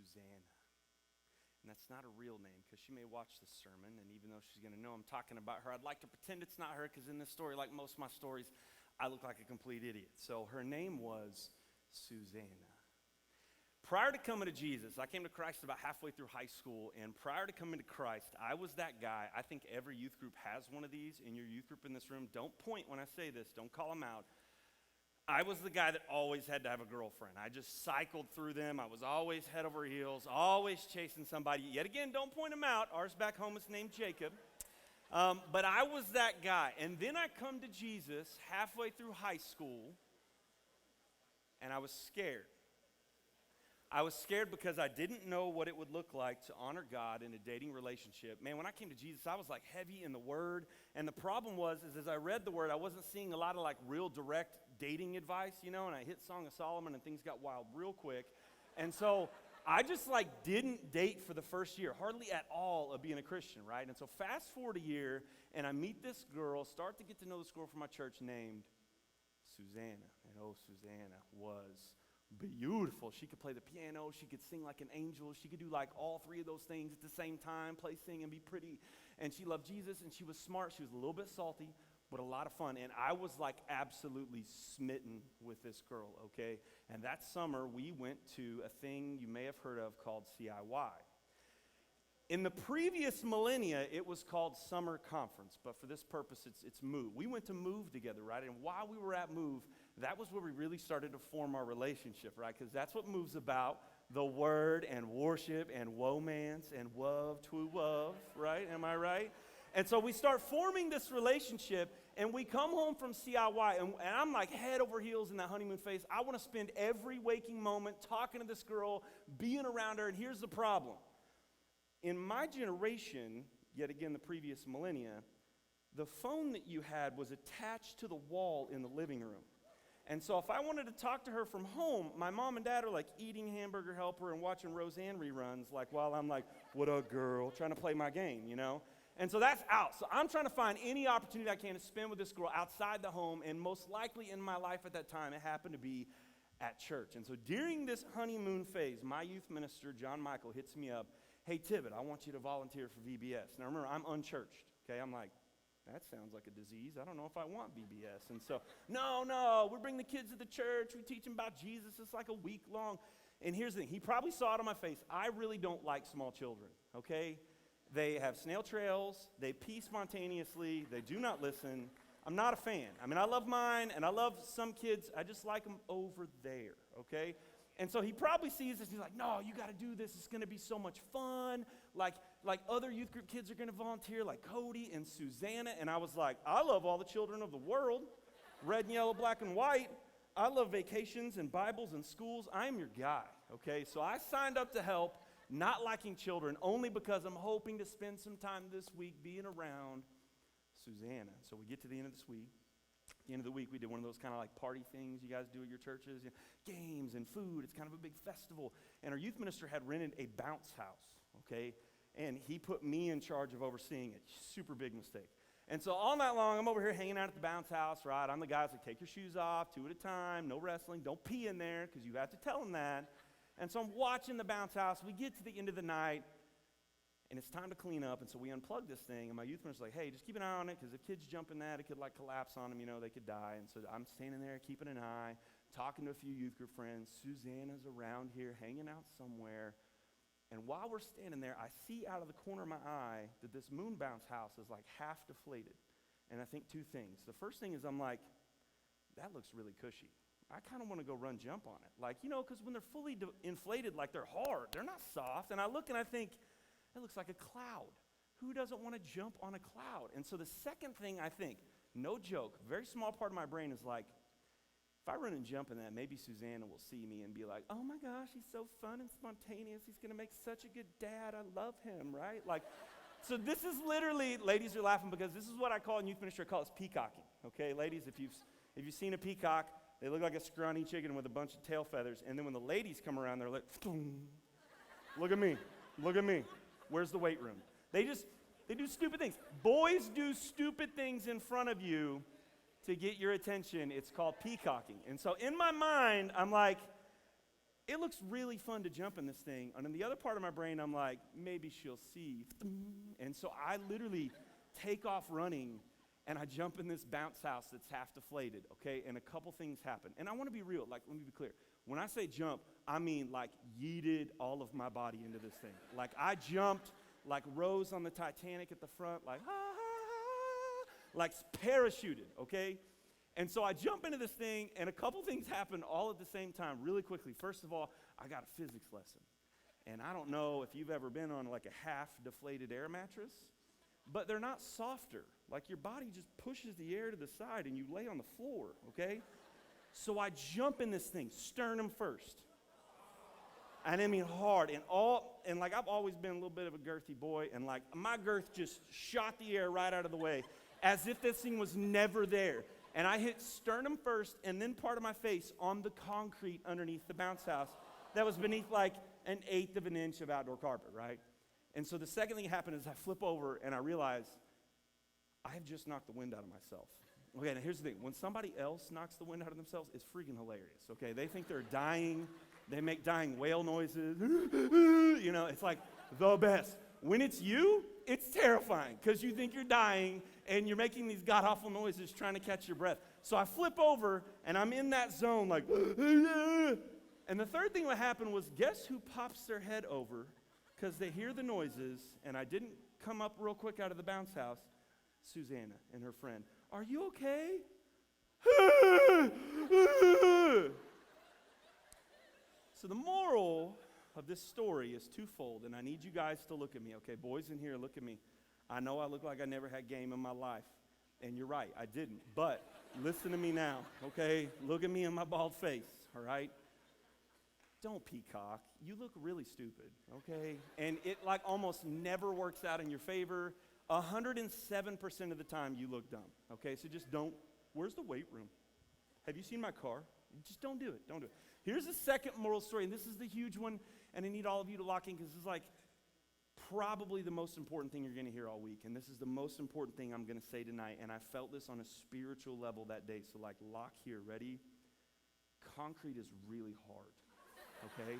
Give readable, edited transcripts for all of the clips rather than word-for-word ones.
Susanna. And that's not a real name because she may watch this sermon, and even though she's going to know I'm talking about her, I'd like to pretend it's not her because in this story, like most of my stories, I look like a complete idiot. So her name was Susanna. Prior to coming to Jesus, I came to Christ about halfway through high school, and prior to coming to Christ, I was that guy. I think every youth group has one of these. In your youth group in this room, don't point when I say this. Don't call them out. I was the guy that always had to have a girlfriend. I just cycled through them. I was always head over heels, always chasing somebody. Yet again, don't point them out. Ours back home is named Jacob. But I was that guy. And then I come to Jesus halfway through high school, and I was scared. I was scared because I didn't know what it would look like to honor God in a dating relationship. Man, when I came to Jesus, I was like heavy in the Word. And the problem was, is as I read the Word, I wasn't seeing a lot of like real direct dating advice, and I hit Song of Solomon and things got wild real quick. And so I just like didn't date for the first year, hardly at all of being a Christian, right? And so fast forward a year, and I meet this girl, start to get to know this girl from my church named Susanna. And oh, Susanna was beautiful. She could play the piano, she could sing like an angel, she could do like all three of those things at the same time, play, sing, and be pretty. And she loved Jesus, and she was smart. She was a little bit salty, but a lot of fun. And I was like absolutely smitten with this girl, okay? And that summer, we went to a thing you may have heard of called CIY. In the previous millennia, it was called Summer Conference, but for this purpose, it's Move. We went to Move together, right? And while we were at Move, that was where we really started to form our relationship, right? Because that's what Move's about, the Word and worship and womance and love to love, right? Am I right? And so we start forming this relationship, and we come home from CIY, and I'm like head over heels in that honeymoon phase. I want to spend every waking moment talking to this girl, being around her, and here's the problem. In my generation, yet again the previous millennia, the phone that you had was attached to the wall in the living room. And so if I wanted to talk to her from home, my mom and dad are like eating Hamburger Helper and watching Roseanne reruns, like while I'm like, what up, girl, trying to play my game, And so that's out. So I'm trying to find any opportunity I can to spend with this girl outside the home, and most likely in my life at that time, it happened to be at church. And so during this honeymoon phase, my youth minister, John Michael, hits me up, hey, Tibbet, I want you to volunteer for VBS. Now remember, I'm unchurched, okay? I'm like, that sounds like a disease. I don't know if I want VBS. And so, no, we bring the kids to the church. We teach them about Jesus. It's like a week long. And here's the thing. He probably saw it on my face. I really don't like small children, okay? They have snail trails. They pee spontaneously. They do not listen. I'm not a fan. I mean, I love mine, and I love some kids. I just like them over there, okay? And so he probably sees this. He's like, no, you got to do this. It's going to be so much fun. Like other youth group kids are going to volunteer, like Cody and Susanna. And I was like, I love all the children of the world, red and yellow, black and white. I love vacations and Bibles and schools. I'm your guy, okay? So I signed up to help, not liking children, only because I'm hoping to spend some time this week being around Susanna. So we get to the end of this week. At the end of the week, we did one of those kind of like party things you guys do at your churches, games and food. It's kind of a big festival. And our youth minister had rented a bounce house, okay? And he put me in charge of overseeing it. Super big mistake. And so all night long, I'm over here hanging out at the bounce house, right? I'm the guy that's like, take your shoes off, 2 at a time, no wrestling, don't pee in there, because you have to tell them that. And so I'm watching the bounce house. We get to the end of the night, and it's time to clean up, and so we unplug this thing, and my youth minister's like, hey, just keep an eye on it, because if kids jump in that, it could like collapse on them, they could die. And so I'm standing there keeping an eye, talking to a few youth group friends. Susanna's around here, hanging out somewhere. And while we're standing there, I see out of the corner of my eye that this moon bounce house is like half deflated. And I think 2 things. The first thing is I'm like, that looks really cushy. I kind of want to go run jump on it. Like, because when they're fully inflated, like they're hard. They're not soft. And I look and I think, it looks like a cloud. Who doesn't want to jump on a cloud? And so the second thing I think, no joke, very small part of my brain is like, if I run and jump in that, maybe Susanna will see me and be like, oh my gosh, he's so fun and spontaneous. He's going to make such a good dad. I love him, right? Like, so this is literally, ladies are laughing because this is what I call in youth ministry, I call it peacocking. Okay, ladies, if you've seen a peacock, they look like a scrawny chicken with a bunch of tail feathers. And then when the ladies come around, they're like, look at me, look at me. Where's the weight room? They do stupid things. Boys do stupid things in front of you to get your attention. It's called peacocking. And so in my mind, I'm like, it looks really fun to jump in this thing. And in the other part of my brain, I'm like, maybe she'll see. And so I literally take off running, and I jump in this bounce house that's half deflated, okay? And a couple things happen. And I want to be real. Like, let me be clear. When I say jump, I mean like yeeted all of my body into this thing. Like I jumped like Rose on the Titanic at the front, like, ha, ha, ha, like parachuted, okay? And so I jump into this thing, and a couple things happen all at the same time really quickly. First of all, I got a physics lesson. And I don't know if you've ever been on like a half-deflated air mattress, but they're not softer. Like your body just pushes the air to the side, and you lay on the floor, okay? So I jump in this thing, sternum first. And I mean hard, and like I've always been a little bit of a girthy boy, and like my girth just shot the air right out of the way, as if this thing was never there. And I hit sternum first, and then part of my face on the concrete underneath the bounce house that was beneath like 1/8 of an inch of outdoor carpet, right? And so the second thing that happened is I flip over, and I realize I have just knocked the wind out of myself. Okay, now here's the thing. When somebody else knocks the wind out of themselves, it's freaking hilarious, okay? They think they're dying. They make dying whale noises. You know, it's like the best. When it's you, it's terrifying because you think you're dying and you're making these god-awful noises trying to catch your breath. So I flip over, and I'm in that zone like, and the third thing that happened was, guess who pops their head over because they hear the noises, and I didn't come up real quick out of the bounce house? Susanna and her friend. Are you okay? So the moral of this story is twofold, and I need you guys to look at me, okay? Boys in here, look at me. I know I look like I never had game in my life, and you're right, I didn't. But listen to me now, okay? Look at me in my bald face, all right? Don't peacock. You look really stupid, okay? And it like almost never works out in your favor. 107% of the time you look dumb, okay? So just don't. Where's the weight room? Have you seen my car? Just don't do it. Don't do it. Here's the second moral story, and this is the huge one, and I need all of you to lock in because this is like probably the most important thing you're going to hear all week, and this is the most important thing I'm going to say tonight, and I felt this on a spiritual level that day, so like lock here. Ready? Concrete is really hard, okay?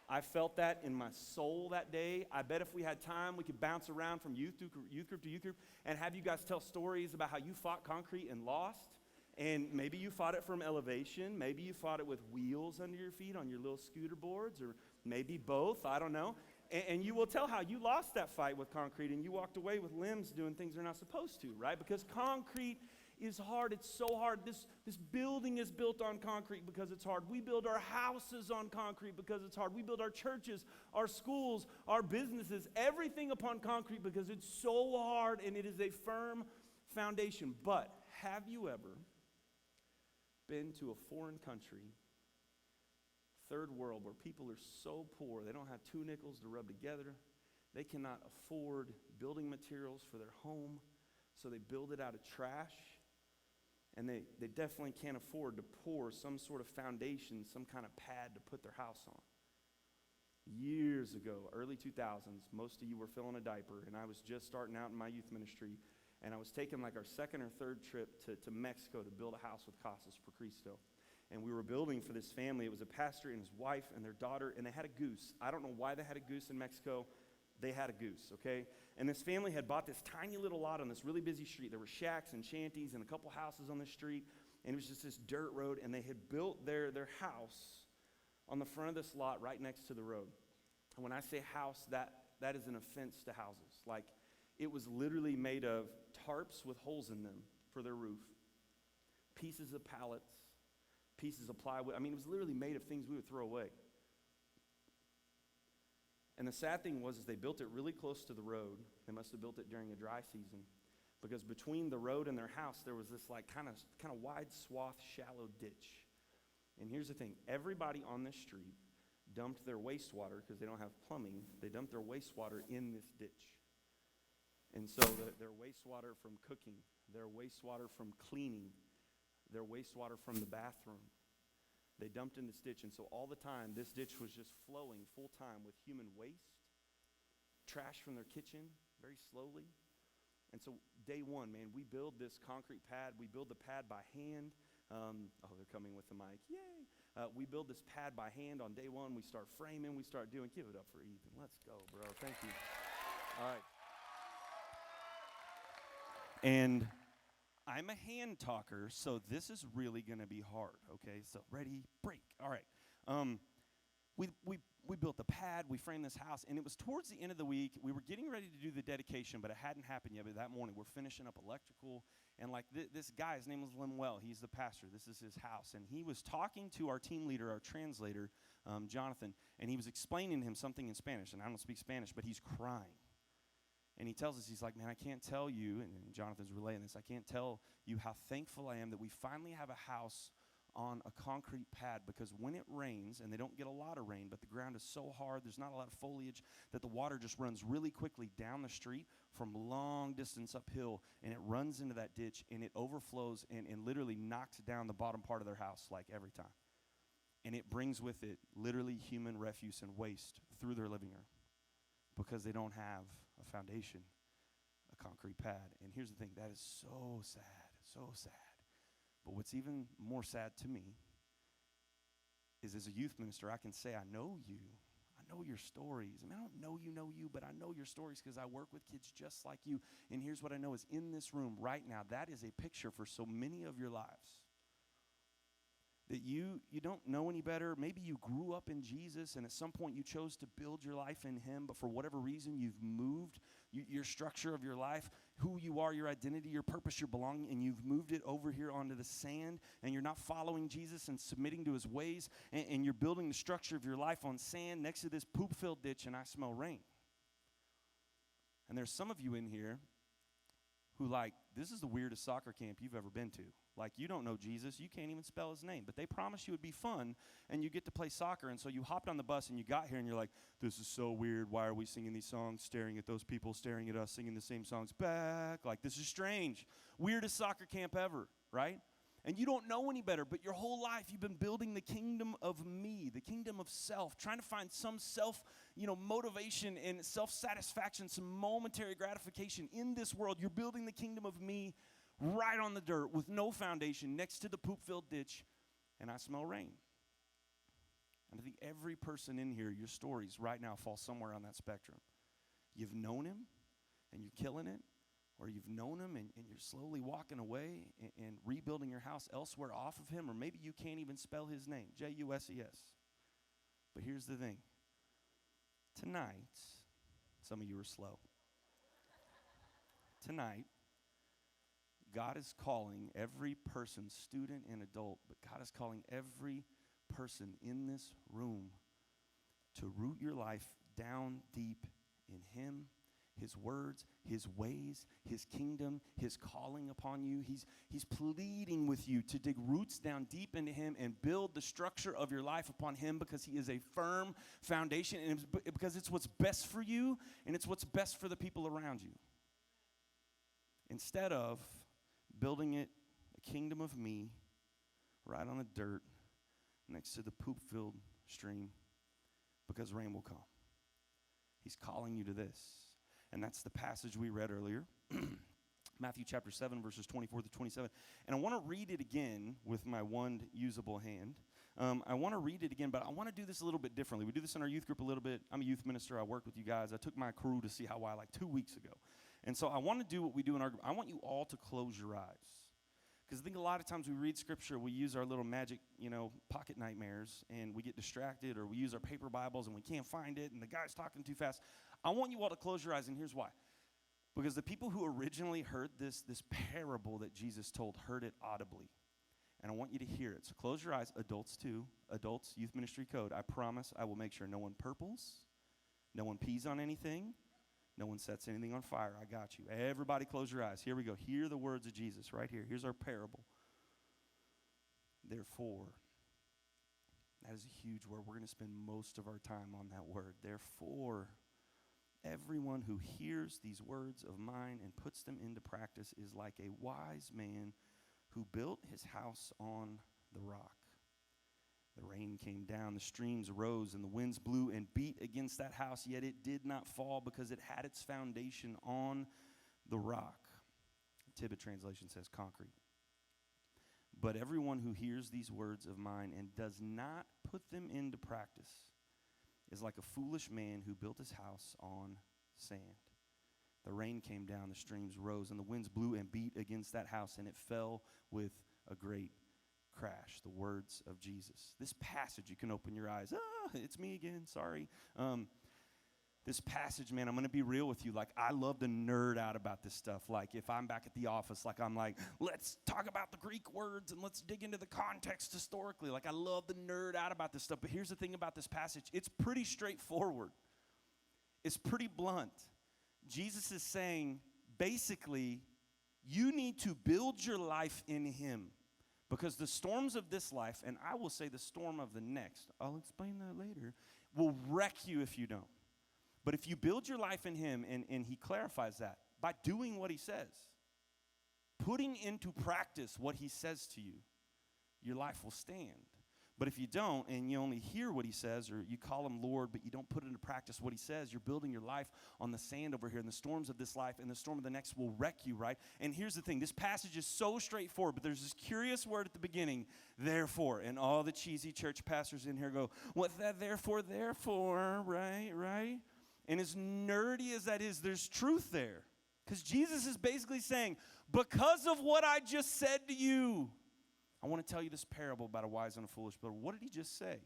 I felt that in my soul that day. I bet if we had time, we could bounce around from youth group to youth group and have you guys tell stories about how you fought concrete and lost. And maybe you fought it from elevation. Maybe you fought it with wheels under your feet on your little scooter boards, or maybe both. I don't know. And you will tell how you lost that fight with concrete and you walked away with limbs doing things they're not supposed to, right? Because concrete is hard. It's so hard. This building is built on concrete because it's hard. We build our houses on concrete because it's hard. We build our churches, our schools, our businesses, everything upon concrete because it's so hard and it is a firm foundation. But have you ever been to a foreign country, third world, where people are so poor, they don't have 2 nickels to rub together, they cannot afford building materials for their home, so they build it out of trash, and they definitely can't afford to pour some sort of foundation, some kind of pad to put their house on. Years ago, early 2000s, most of you were filling a diaper, and I was just starting out in my youth ministry, and I was taking like our second or third trip to Mexico to build a house with Casas for Cristo. And we were building for this family. It was a pastor and his wife and their daughter, and they had a goose. I don't know why they had a goose in Mexico. They had a goose, okay? And this family had bought this tiny little lot on this really busy street. There were shacks and shanties and a couple houses on the street, and it was just this dirt road, and they had built their house on the front of this lot right next to the road. And when I say house, that is an offense to houses. Like, it was literally made of tarps with holes in them for their roof, pieces of pallets, pieces of plywood. I mean, it was literally made of things we would throw away. And the sad thing was, is they built it really close to the road. They must have built it during a dry season, because between the road and their house, there was this like kind of wide swath, shallow ditch. And here's the thing. Everybody on this street dumped their wastewater, because they don't have plumbing. They dumped their wastewater in this ditch. And so their wastewater from cooking, their wastewater from cleaning, their wastewater from the bathroom, they dumped in this ditch. And so all the time, this ditch was just flowing full time with human waste, trash from their kitchen, very slowly. And so day one, man, we build this concrete pad. We build the pad by hand. They're coming with the mic. Yay. We build this pad by hand on day one. We start framing. We start doing. Give it up for Ethan. Let's go, bro. Thank you. All right. And I'm a hand talker, so this is really going to be hard, okay? So ready, break. All right. We built the pad, we framed this house, and it was towards the end of the week. We were getting ready to do the dedication, but it hadn't happened yet. But that morning, we're finishing up electrical, and like this guy, his name was Lemuel. He's the pastor. This is his house, and he was talking to our team leader, our translator, Jonathan, and he was explaining to him something in Spanish, and I don't speak Spanish, but he's crying. And he tells us, he's like, man, I can't tell you, and Jonathan's relaying this, I can't tell you how thankful I am that we finally have a house on a concrete pad, because when it rains, and they don't get a lot of rain, but the ground is so hard, there's not a lot of foliage, that the water just runs really quickly down the street from long distance uphill, and it runs into that ditch, and it overflows and literally knocks down the bottom part of their house like every time. And it brings with it literally human refuse and waste through their living room because they don't have a foundation, a concrete pad. And here's the thing, that is so sad, so sad. But what's even more sad to me is, as a youth minister, I can say, I know you. I know your stories. I mean, I don't know you, but I know your stories because I work with kids just like you. And here's what I know is, in this room right now, that is a picture for so many of your lives. That you don't know any better. Maybe you grew up in Jesus, and at some point you chose to build your life in him, but for whatever reason you've moved your structure of your life, who you are, your identity, your purpose, your belonging, and you've moved it over here onto the sand, and you're not following Jesus and submitting to his ways, and you're building the structure of your life on sand next to this poop-filled ditch, and I smell rain. And there's some of you in here who, like, this is the weirdest soccer camp you've ever been to. Like, you don't know Jesus, you can't even spell his name, but they promised you it would be fun, and you get to play soccer, and so you hopped on the bus, and you got here, and you're like, this is so weird, why are we singing these songs, staring at those people, staring at us, singing the same songs back, like, this is strange. Weirdest soccer camp ever, right? And you don't know any better, but your whole life you've been building the kingdom of me, the kingdom of self, trying to find some self, motivation and self-satisfaction, some momentary gratification in this world. You're building the kingdom of me right on the dirt with no foundation next to the poop-filled ditch, and I smell rain. And I think every person in here, your stories right now fall somewhere on that spectrum. You've known him, and you're killing it, or you've known him, and you're slowly walking away and rebuilding your house elsewhere off of him, or maybe you can't even spell his name, Jusses. But here's the thing. Tonight, some of you are slow. Tonight, God is calling every person, student and adult, but God is calling every person in this room to root your life down deep in him, his words, his ways, his kingdom, his calling upon you. He's pleading with you to dig roots down deep into him and build the structure of your life upon him, because he is a firm foundation, and because it's what's best for you, and it's what's best for the people around you. Instead of building it, a kingdom of me, right on the dirt, next to the poop-filled stream, because rain will come. He's calling you to this. And that's the passage we read earlier, Matthew chapter 7, verses 24 to 27. And I want to read it again with my one usable hand. I want to read it again, but I want to do this a little bit differently. We do this in our youth group a little bit. I'm a youth minister. I work with you guys. I took my crew to see Hawaii like 2 weeks ago. And so I want to do what we do in our group. I want you all to close your eyes. Because I think a lot of times we read scripture, we use our little magic, pocket nightmares, and we get distracted, or we use our paper Bibles and we can't find it, and the guy's talking too fast. I want you all to close your eyes, and here's why. Because the people who originally heard this parable that Jesus told heard it audibly. And I want you to hear it. So close your eyes, adults too, adults, youth ministry code. I promise I will make sure no one purples, no one pees on anything, no one sets anything on fire. I got you. Everybody close your eyes. Here we go. Hear the words of Jesus right here. Here's our parable. Therefore, that is a huge word. We're going to spend most of our time on that word. Therefore, everyone who hears these words of mine and puts them into practice is like a wise man who built his house on the rock. The rain came down, the streams rose, and the winds blew and beat against that house, yet it did not fall because it had its foundation on the rock. Tibbet translation says concrete. But everyone who hears these words of mine and does not put them into practice is like a foolish man who built his house on sand. The rain came down, the streams rose, and the winds blew and beat against that house, and it fell with a great crash. The words of Jesus. This passage, you can open your eyes. It's me again, sorry. This passage, man, I'm going to be real with you. Like, I love to nerd out about this stuff. Like, if I'm back at the office, like, I'm like, let's talk about the Greek words and let's dig into the context historically. Like, I love to nerd out about this stuff. But here's the thing about this passage. It's pretty straightforward. It's pretty blunt. Jesus is saying, basically, you need to build your life in him. Because the storms of this life, and I will say the storm of the next, I'll explain that later, will wreck you if you don't. But if you build your life in him, and he clarifies that, by doing what he says, putting into practice what he says to you, your life will stand. But if you don't, and you only hear what he says, or you call him Lord, but you don't put into practice what he says, you're building your life on the sand over here, and the storms of this life and the storm of the next will wreck you, right? And here's the thing, this passage is so straightforward, but there's this curious word at the beginning, therefore, and all the cheesy church pastors in here go, what's that therefore, right? And as nerdy as that is, there's truth there. Because Jesus is basically saying, because of what I just said to you, I want to tell you this parable about a wise and a foolish builder. What did he just say?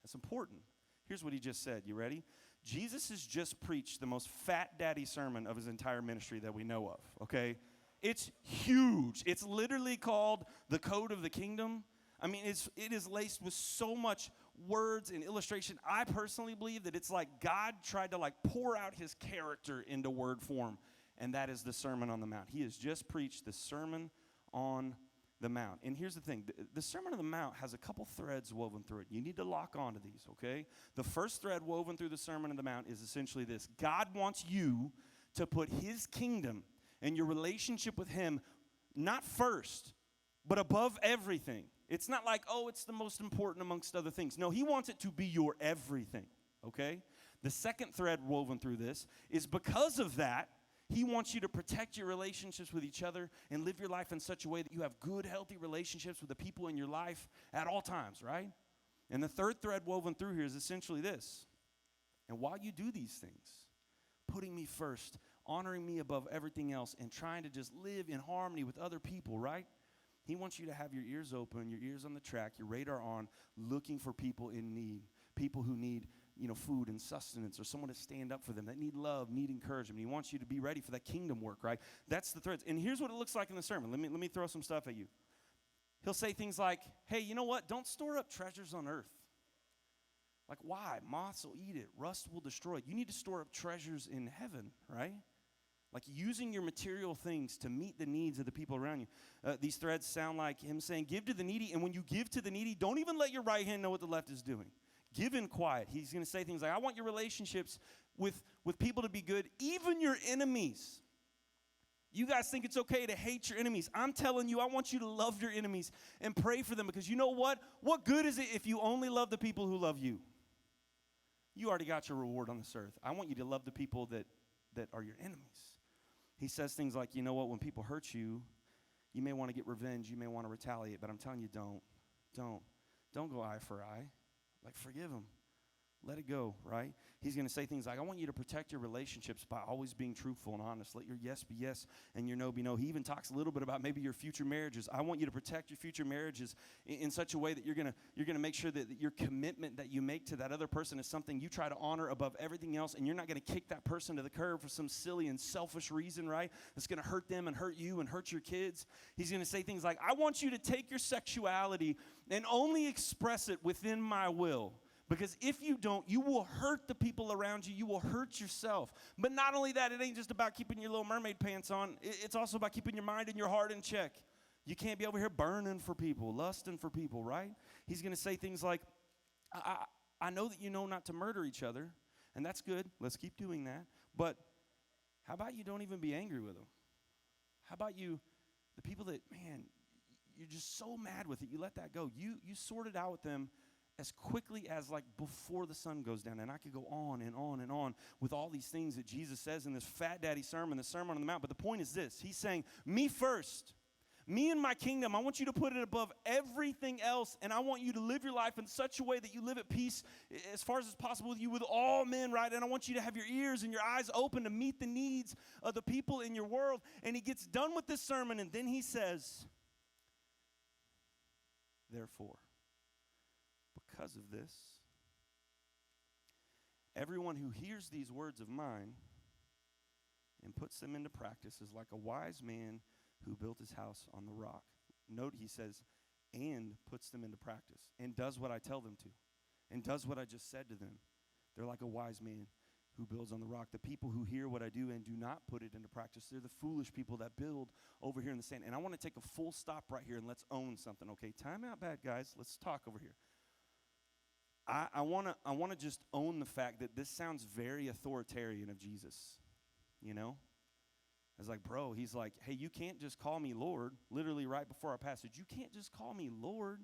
That's important. Here's what he just said. You ready? Jesus has just preached the most fat daddy sermon of his entire ministry that we know of, okay? It's huge. It's literally called the Code of the Kingdom. I mean, it is laced with so much words and illustration. I personally believe that it's like God tried to like pour out his character into word form, and that is the Sermon on the Mount. He has just preached the Sermon on the Mount. And here's the thing. The Sermon on the Mount has a couple threads woven through it. You need to lock onto these, okay? The first thread woven through the Sermon on the Mount is essentially this. God wants you to put his kingdom and your relationship with him not first, but above everything. It's not like, oh, it's the most important amongst other things. No, he wants it to be your everything, okay? The second thread woven through this is because of that, he wants you to protect your relationships with each other and live your life in such a way that you have good, healthy relationships with the people in your life at all times, right? And the third thread woven through here is essentially this. And while you do these things, putting me first, honoring me above everything else, and trying to just live in harmony with other people, right? He wants you to have your ears open, your ears on the track, your radar on, looking for people in need, people who need, food and sustenance, or someone to stand up for them, that need love, need encouragement. He wants you to be ready for that kingdom work, right? That's the threads. And here's what it looks like in the sermon. Let me throw some stuff at you. He'll say things like, hey, you know what? Don't store up treasures on earth. Like, why? Moths will eat it. Rust will destroy it. You need to store up treasures in heaven, right? Like using your material things to meet the needs of the people around you. These threads sound like him saying, give to the needy, and when you give to the needy, don't even let your right hand know what the left is doing. Give in quiet. He's going to say things like, I want your relationships with people to be good, even your enemies. You guys think it's okay to hate your enemies. I'm telling you, I want you to love your enemies and pray for them, because you know what? What good is it if you only love the people who love you? You already got your reward on this earth. I want you to love the people that are your enemies. He says things like, you know what, when people hurt you, you may want to get revenge, you may want to retaliate, but I'm telling you, don't go eye for eye. Like, forgive them. Let it go, right? He's going to say things like, I want you to protect your relationships by always being truthful and honest. Let your yes be yes and your no be no. He even talks a little bit about maybe your future marriages. I want you to protect your future marriages in such a way that you're going to make sure that your commitment that you make to that other person is something you try to honor above everything else, and you're not going to kick that person to the curb for some silly and selfish reason, right? That's going to hurt them and hurt you and hurt your kids. He's going to say things like, I want you to take your sexuality and only express it within my will. Because if you don't, you will hurt the people around you. You will hurt yourself. But not only that, it ain't just about keeping your little mermaid pants on. It's also about keeping your mind and your heart in check. You can't be over here burning for people, lusting for people, right? He's going to say things like, I know that you know not to murder each other, and that's good. Let's keep doing that. But how about you don't even be angry with them? How about you, the people that, man, you're just so mad with it, you let that go. You sort it out with them as quickly as like before the sun goes down. And I could go on and on and on with all these things that Jesus says in this fat daddy sermon, the Sermon on the Mount. But the point is this. He's saying, me first. Me and my kingdom, I want you to put it above everything else, and I want you to live your life in such a way that you live at peace as far as it's possible with you with all men, right? And I want you to have your ears and your eyes open to meet the needs of the people in your world. And he gets done with this sermon, and then he says, therefore, because of this, everyone who hears these words of mine and puts them into practice is like a wise man who built his house on the rock. Note he says, and puts them into practice, and does what I tell them to, and does what I just said to them. They're like a wise man who builds on the rock. The people who hear what I do and do not put it into practice, they're the foolish people that build over here in the sand. And I want to take a full stop right here, and let's own something, okay? Time out, bad guys. Let's talk over here. I want to just own the fact that this sounds very authoritarian of Jesus, you know? I was like, bro, he's like, hey, you can't just call me Lord, literally right before our passage. You can't just call me Lord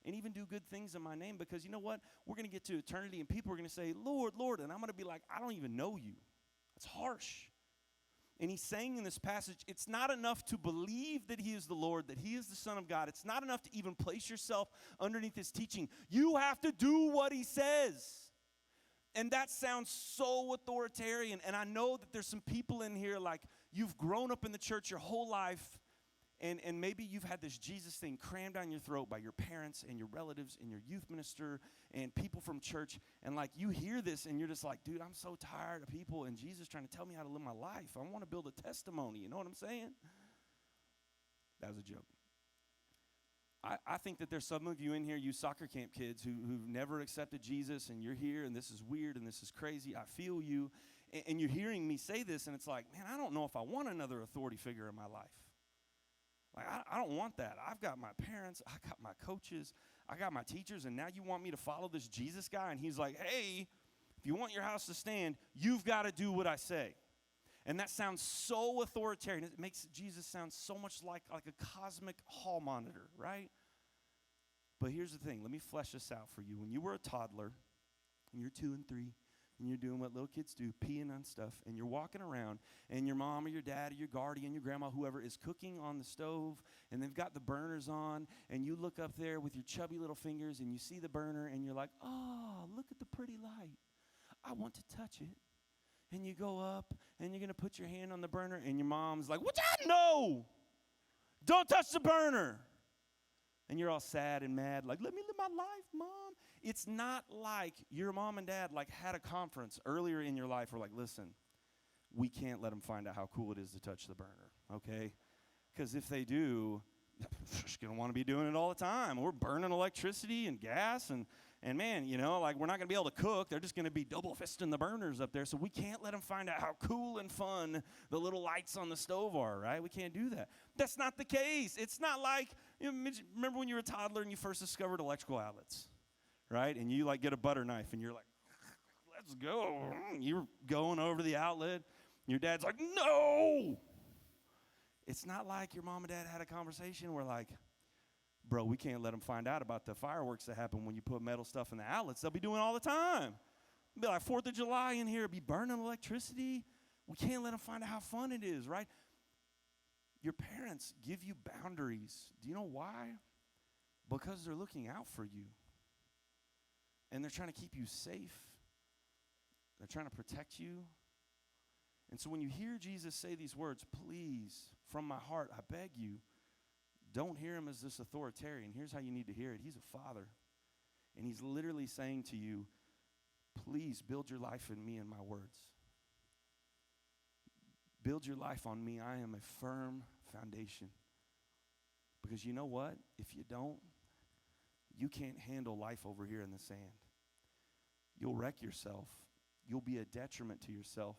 and even do good things in my name, because you know what? We're going to get to eternity and people are going to say, Lord, Lord, and I'm going to be like, I don't even know you. That's harsh. And he's saying in this passage, it's not enough to believe that he is the Lord, that he is the Son of God. It's not enough to even place yourself underneath his teaching. You have to do what he says. And that sounds so authoritarian. And I know that there's some people in here, like, you've grown up in the church your whole life, and maybe you've had this Jesus thing crammed down your throat by your parents and your relatives and your youth minister and people from church. And, like, you hear this, and you're just like, dude, I'm so tired of people and Jesus trying to tell me how to live my life. I want to build a testimony. You know what I'm saying? That was a joke. I think that there's some of you in here, you soccer camp kids who've never accepted Jesus, and you're here, and this is weird, and this is crazy. I feel you. And you're hearing me say this, and it's like, man, I don't know if I want another authority figure in my life. Like, I don't want that. I've got my parents. I got my coaches. I got my teachers, and now you want me to follow this Jesus guy? And he's like, hey, if you want your house to stand, you've got to do what I say. And that sounds so authoritarian. It makes Jesus sound so much like a cosmic hall monitor, right? But here's the thing. Let me flesh this out for you. When you were a toddler, and you're 2 and 3, and you're doing what little kids do, peeing on stuff, and you're walking around, and your mom or your dad or your guardian, your grandma, whoever is cooking on the stove, and they've got the burners on, and you look up there with your chubby little fingers, and you see the burner, and you're like, oh, look at the pretty light. I want to touch it. And you go up, and you're going to put your hand on the burner, and your mom's like, what? No! Don't touch the burner! And you're all sad and mad, like, let me live my life, Mom. It's not like your mom and dad, like, had a conference earlier in your life where, like, listen, we can't let them find out how cool it is to touch the burner, okay? Because if they do, they're just going to want to be doing it all the time. We're burning electricity and gas, and man, you know, like, we're not going to be able to cook. They're just going to be double fisting the burners up there. So we can't let them find out how cool and fun the little lights on the stove are, right? We can't do that. That's not the case. It's not like, you know, remember when you were a toddler and you first discovered electrical outlets, right? And you, like, get a butter knife, and you're like, let's go. You're going over the outlet. Your dad's like, no. It's not like your mom and dad had a conversation where, like, bro, we can't let them find out about the fireworks that happen when you put metal stuff in the outlets. They'll be doing it all the time. It'll be like 4th of July in here, be burning electricity. We can't let them find out how fun it is, right? Your parents give you boundaries. Do you know why? Because they're looking out for you. And they're trying to keep you safe. They're trying to protect you. And so when you hear Jesus say these words, please, from my heart, I beg you, don't hear him as this authoritarian. Here's how you need to hear it. He's a father. And he's literally saying to you, please build your life in me and my words. Build your life on me. I am a firm foundation. Because you know what? If you don't, you can't handle life over here in the sand. You'll wreck yourself. You'll be a detriment to yourself.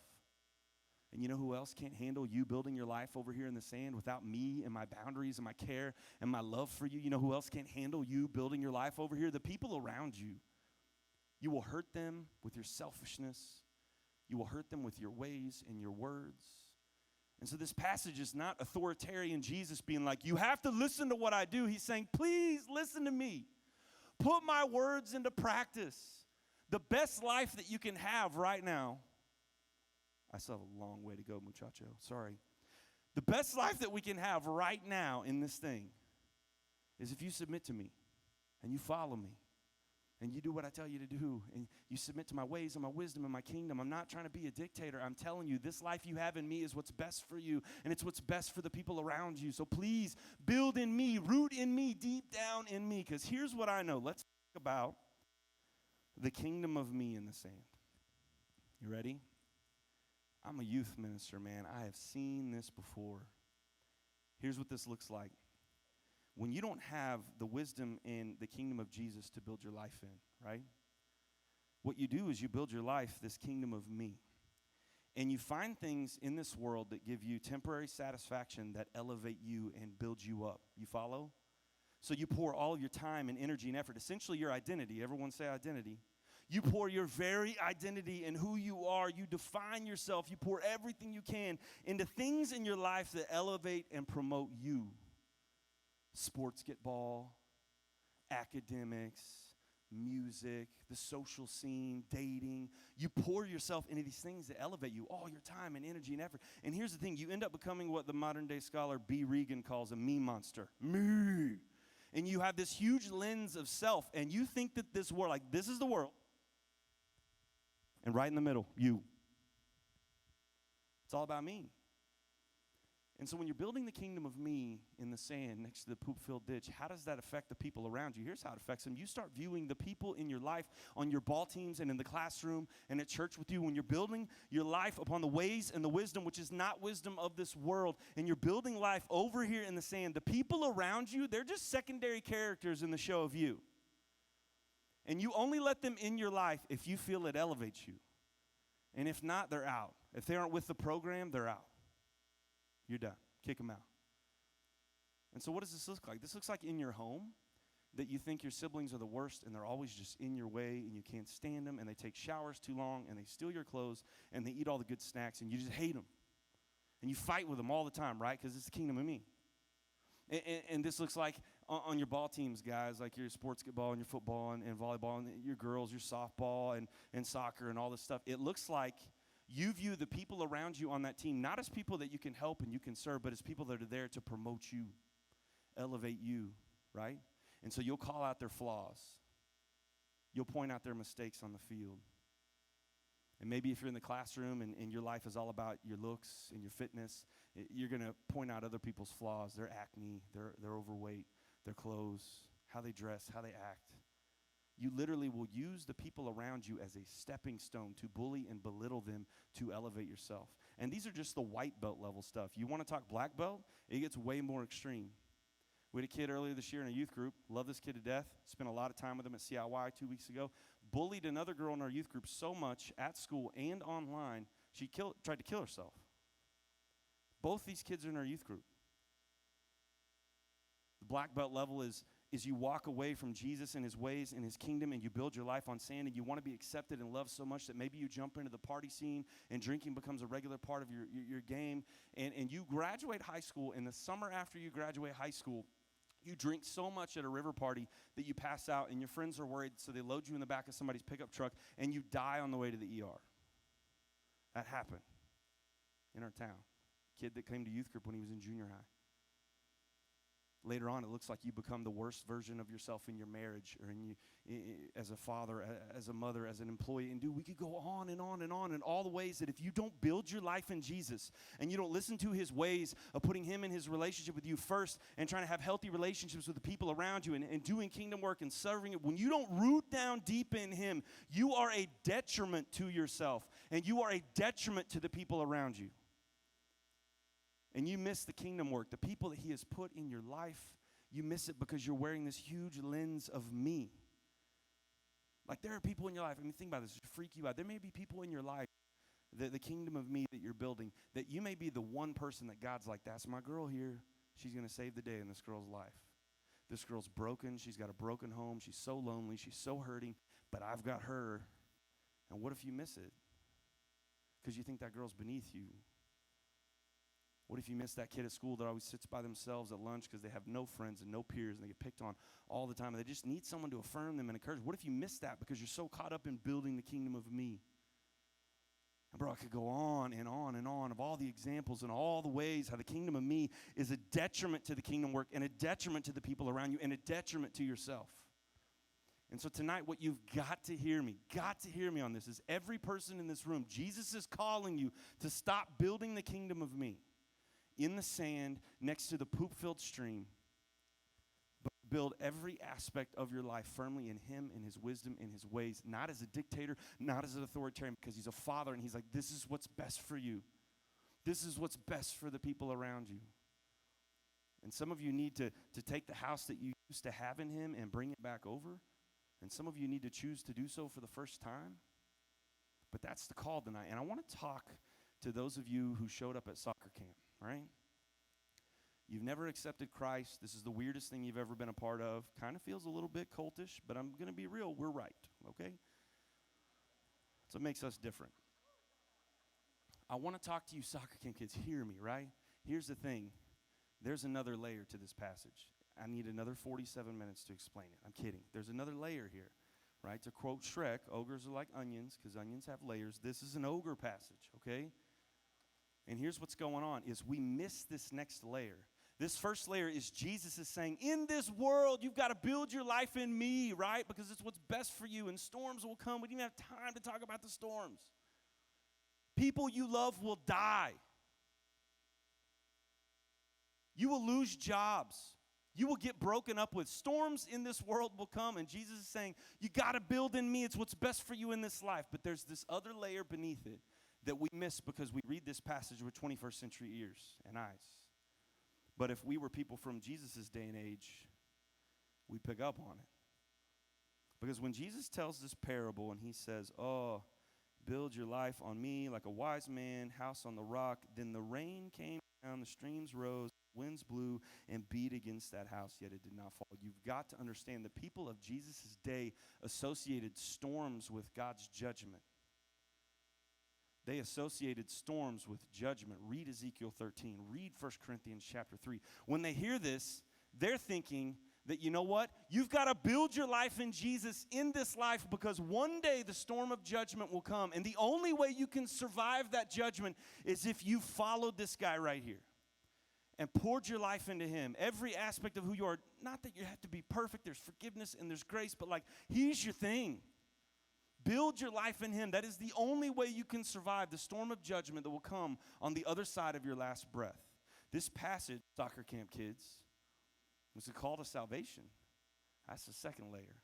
And you know who else can't handle you building your life over here in the sand without me and my boundaries and my care and my love for you? You know who else can't handle you building your life over here? The people around you. You will hurt them with your selfishness. You will hurt them with your ways and your words. And so this passage is not authoritarian Jesus being like, you have to listen to what I do. He's saying, please listen to me. Put my words into practice. The best life that you can have right now. I still have a long way to go, muchacho. Sorry. The best life that we can have right now in this thing is if you submit to me and you follow me and you do what I tell you to do and you submit to my ways and my wisdom and my kingdom. I'm not trying to be a dictator. I'm telling you, this life you have in me is what's best for you, and it's what's best for the people around you. So please build in me, root in me, deep down in me, because here's what I know. Let's talk about the kingdom of me in the sand. You ready? I'm a youth minister, man. I have seen this before. Here's what this looks like. When you don't have the wisdom in the kingdom of Jesus to build your life in, right? What you do is you build your life, this kingdom of me. And you find things in this world that give you temporary satisfaction that elevate you and build you up. You follow? So you pour all of your time and energy and effort, essentially your identity. Everyone say identity. You pour your very identity and who you are. You define yourself. You pour everything you can into things in your life that elevate and promote you. Sportsball, academics, music, the social scene, dating. You pour yourself into these things that elevate you, all your time and energy and effort. And here's the thing. You end up becoming what the modern-day scholar B. Regan calls a me monster. Me. And you have this huge lens of self, and you think that this world, like this is the world. And right in the middle, you. It's all about me. And so when you're building the kingdom of me in the sand next to the poop-filled ditch, how does that affect the people around you? Here's how it affects them. You start viewing the people in your life on your ball teams and in the classroom and at church with you. When you're building your life upon the ways and the wisdom, which is not wisdom of this world, and you're building life over here in the sand, the people around you, they're just secondary characters in the show of you. And you only let them in your life if you feel it elevates you. And if not, they're out. If they aren't with the program, they're out. You're done. Kick them out. And so what does this look like? This looks like in your home that you think your siblings are the worst and they're always just in your way and you can't stand them and they take showers too long and they steal your clothes and they eat all the good snacks and you just hate them. And you fight with them all the time, right? Because it's the kingdom of me. And this looks like on your ball teams, guys, like your basketball and your football and volleyball and your girls, your softball and soccer and all this stuff. It looks like you view the people around you on that team not as people that you can help and you can serve, but as people that are there to promote you, elevate you, right? And so you'll call out their flaws. You'll point out their mistakes on the field. And maybe if you're in the classroom and your life is all about your looks and your fitness, you're going to point out other people's flaws, their acne, their overweight, their clothes, how they dress, how they act. You literally will use the people around you as a stepping stone to bully and belittle them to elevate yourself. And these are just the white belt level stuff. You want to talk black belt? It gets way more extreme. We had a kid earlier this year in a youth group. Love this kid to death. Spent a lot of time with him at CIY 2 weeks ago. Bullied another girl in our youth group so much at school and online, she tried to kill herself. Both these kids are in our youth group. The black belt level is you walk away from Jesus and his ways and his kingdom and you build your life on sand and you want to be accepted and loved so much that maybe you jump into the party scene and drinking becomes a regular part of your game. And you graduate high school, and the summer after you graduate high school, you drink so much at a river party that you pass out and your friends are worried, so they load you in the back of somebody's pickup truck and you die on the way to the ER. That happened in our town. Kid that came to youth group when he was in junior high. Later on, it looks like you become the worst version of yourself in your marriage or as a father, as a mother, as an employee. And dude, we could go on and on and on in all the ways that if you don't build your life in Jesus and you don't listen to his ways of putting him in his relationship with you first and trying to have healthy relationships with the people around you and doing kingdom work and serving it, when you don't root down deep in him, you are a detriment to yourself and you are a detriment to the people around you. And you miss the kingdom work, the people that he has put in your life, you miss it because you're wearing this huge lens of me. Like there are people in your life, I mean, think about this, freak you out. There may be people in your life, the kingdom of me that you're building, that you may be the one person that God's like, that's my girl here. She's going to save the day in this girl's life. This girl's broken. She's got a broken home. She's so lonely. She's so hurting, but I've got her. And what if you miss it? Because you think that girl's beneath you. What if you miss that kid at school that always sits by themselves at lunch because they have no friends and no peers and they get picked on all the time and they just need someone to affirm them and encourage? What if you miss that because you're so caught up in building the kingdom of me? And bro, I could go on and on and on of all the examples and all the ways how the kingdom of me is a detriment to the kingdom work and a detriment to the people around you and a detriment to yourself. And so tonight, what you've got to hear me on this is every person in this room, Jesus is calling you to stop building the kingdom of me in the sand next to the poop-filled stream, but build every aspect of your life firmly in him, in his wisdom, in his ways, not as a dictator, not as an authoritarian, because he's a father, and he's like, this is what's best for you. This is what's best for the people around you. And some of you need to take the house that you used to have in him and bring it back over. And some of you need to choose to do so for the first time. But that's the call tonight. And I want to talk to those of you who showed up at soccer camp, right? You've never accepted Christ. This is the weirdest thing you've ever been a part of. Kind of feels a little bit cultish, but I'm going to be real. We're right, okay? That's what makes us different. I want to talk to you soccer camp kids. Hear me, right? Here's the thing. There's another layer to this passage. I need another 47 minutes to explain it. I'm kidding. There's another layer here, right? To quote Shrek, ogres are like onions because onions have layers. This is an ogre passage, okay? And here's what's going on is we miss this next layer. This first layer is Jesus is saying, in this world, you've got to build your life in me, right? Because it's what's best for you, and storms will come. We don't even have time to talk about the storms. People you love will die. You will lose jobs. You will get broken up with. Storms in this world will come, and Jesus is saying, you got to build in me. It's what's best for you in this life. But there's this other layer beneath it that we miss because we read this passage with 21st century ears and eyes. But if we were people from Jesus' day and age, we'd pick up on it. Because when Jesus tells this parable and he says, oh, build your life on me like a wise man, house on the rock, then the rain came down, the streams rose, winds blew and beat against that house, yet it did not fall. You've got to understand the people of Jesus' day associated storms with God's judgment. They associated storms with judgment. Read Ezekiel 13. Read 1 Corinthians chapter 3. When they hear this, they're thinking that, you know what? You've got to build your life in Jesus in this life because one day the storm of judgment will come. And the only way you can survive that judgment is if you followed this guy right here and poured your life into him. Every aspect of who you are. Not that you have to be perfect. There's forgiveness and there's grace. But like, he's your thing. Build your life in him. That is the only way you can survive the storm of judgment that will come on the other side of your last breath. This passage, soccer camp kids, was a call to salvation. That's the second layer.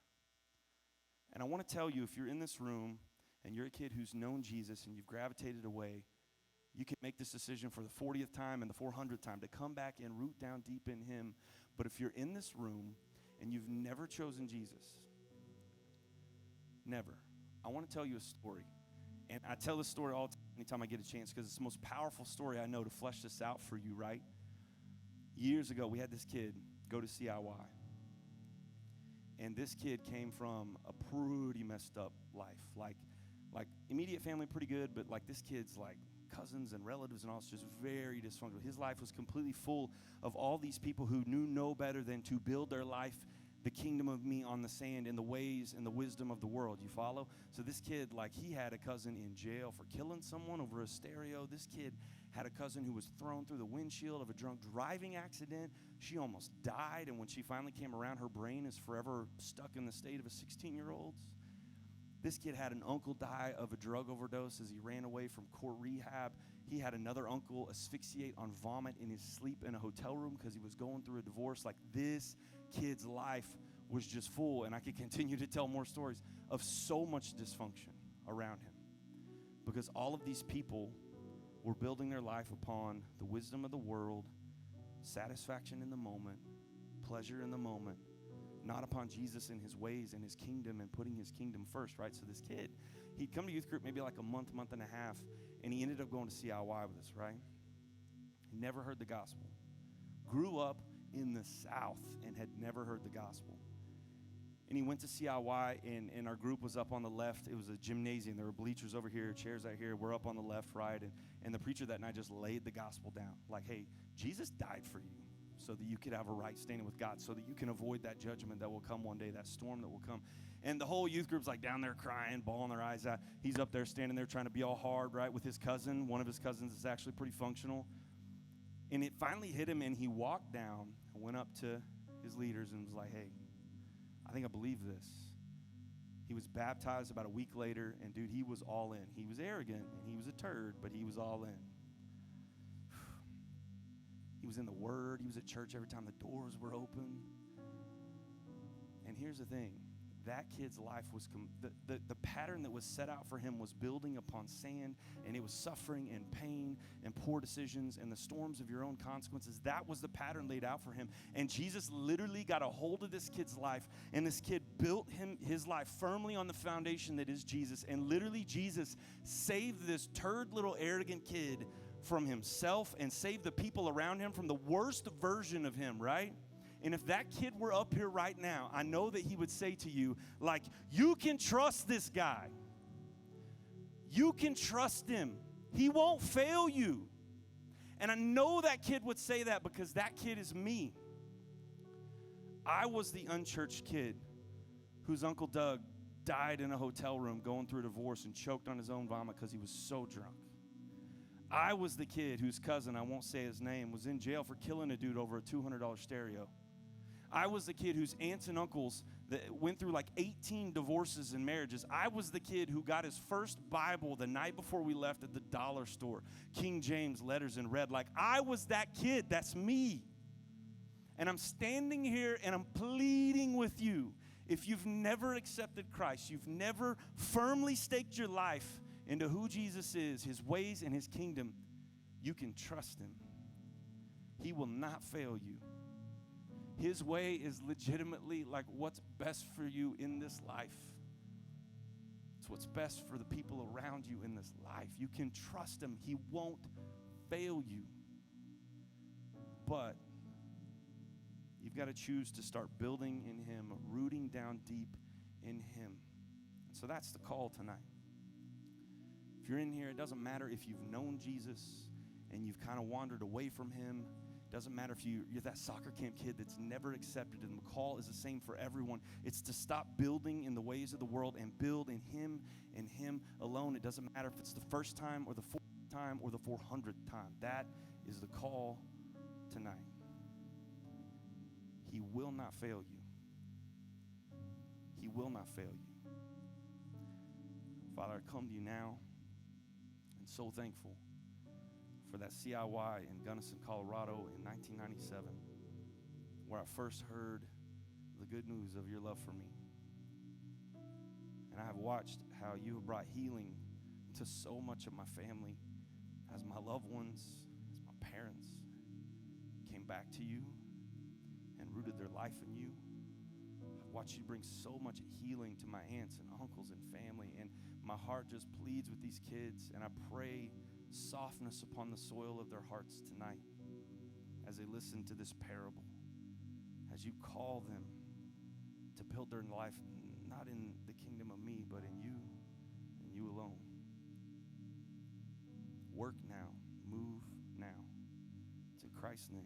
And I want to tell you, if you're in this room and you're a kid who's known Jesus and you've gravitated away, you can make this decision for the 40th time and the 400th time to come back and root down deep in him. But if you're in this room and you've never chosen Jesus, never, I want to tell you a story. And I tell this story all the time, anytime I get a chance, because it's the most powerful story I know to flesh this out for you, right? Years ago, we had this kid go to CIY. And this kid came from a pretty messed up life. Like immediate family pretty good, but like this kid's like cousins and relatives and all, it's just very dysfunctional. His life was completely full of all these people who knew no better than to build their life the kingdom of me on the sand in the ways and the wisdom of the world. You follow? So this kid, like, he had a cousin in jail for killing someone over a stereo. This kid had a cousin who was thrown through the windshield of a drunk driving accident. She almost died, and when she finally came around, her brain is forever stuck in the state of a 16-year-old's. This kid had an uncle die of a drug overdose as he ran away from court rehab. He had another uncle asphyxiate on vomit in his sleep in a hotel room because he was going through a divorce. Like, this kid's life was just full, and I could continue to tell more stories of so much dysfunction around him because all of these people were building their life upon the wisdom of the world, satisfaction in the moment, pleasure in the moment, not upon Jesus and his ways and his kingdom and putting his kingdom first, right? So this kid, he'd come to youth group maybe like a month and a half, and he ended up going to CIY with us, right? He never heard the gospel. Grew up in the South and had never heard the gospel. And he went to CIY, and our group was up on the left. It was a gymnasium. There were bleachers over here, chairs out here. We're up on the left, right. And the preacher that night just laid the gospel down. Like, hey, Jesus died for you so that you could have a right standing with God, so that you can avoid that judgment that will come one day, that storm that will come. And the whole youth group's like down there crying, bawling their eyes out. He's up there standing there trying to be all hard, right, with his cousin. One of his cousins is actually pretty functional. And it finally hit him, and he walked down and went up to his leaders and was like, hey, I think I believe this. He was baptized about a week later, and dude, he was all in. He was arrogant, and he was a turd, but he was all in. He was in the Word. He was at church every time the doors were open. And here's the thing. That kid's life was, the pattern that was set out for him was building upon sand, and it was suffering and pain and poor decisions and the storms of your own consequences. That was the pattern laid out for him. And Jesus literally got a hold of this kid's life, and this kid built his life firmly on the foundation that is Jesus. And literally Jesus saved this turd little arrogant kid from himself and saved the people around him from the worst version of him, right? And if that kid were up here right now, I know that he would say to you, like, you can trust this guy. You can trust him. He won't fail you. And I know that kid would say that because that kid is me. I was the unchurched kid whose Uncle Doug died in a hotel room going through a divorce and choked on his own vomit because he was so drunk. I was the kid whose cousin, I won't say his name, was in jail for killing a dude over a $200 stereo. I was the kid whose aunts and uncles that went through like 18 divorces and marriages. I was the kid who got his first Bible the night before we left at the dollar store, King James letters in red. Like, I was that kid. That's me. And I'm standing here and I'm pleading with you. If you've never accepted Christ, you've never firmly staked your life into who Jesus is, his ways and his kingdom, you can trust him. He will not fail you. His way is legitimately like what's best for you in this life. It's what's best for the people around you in this life. You can trust him. He won't fail you. But you've got to choose to start building in him, rooting down deep in him. So that's the call tonight. If you're in here, it doesn't matter if you've known Jesus and you've kind of wandered away from him. It doesn't matter if you're that soccer camp kid that's never accepted him. The call is the same for everyone. It's to stop building in the ways of the world and build in him and him alone. It doesn't matter if it's the first time or the 4th time or the 400th time. That is the call tonight. He will not fail you. He will not fail you. Father, I come to you now and so thankful for that CIY in Gunnison, Colorado in 1997, where I first heard the good news of your love for me. And I have watched how you have brought healing to so much of my family as my loved ones, as my parents came back to you and rooted their life in you. I've watched you bring so much healing to my aunts and uncles and family, and my heart just pleads with these kids, and I pray softness upon the soil of their hearts tonight as they listen to this parable, as you call them to build their life not in the kingdom of me, but in you and you alone. Work now, move now. It's in Christ's name.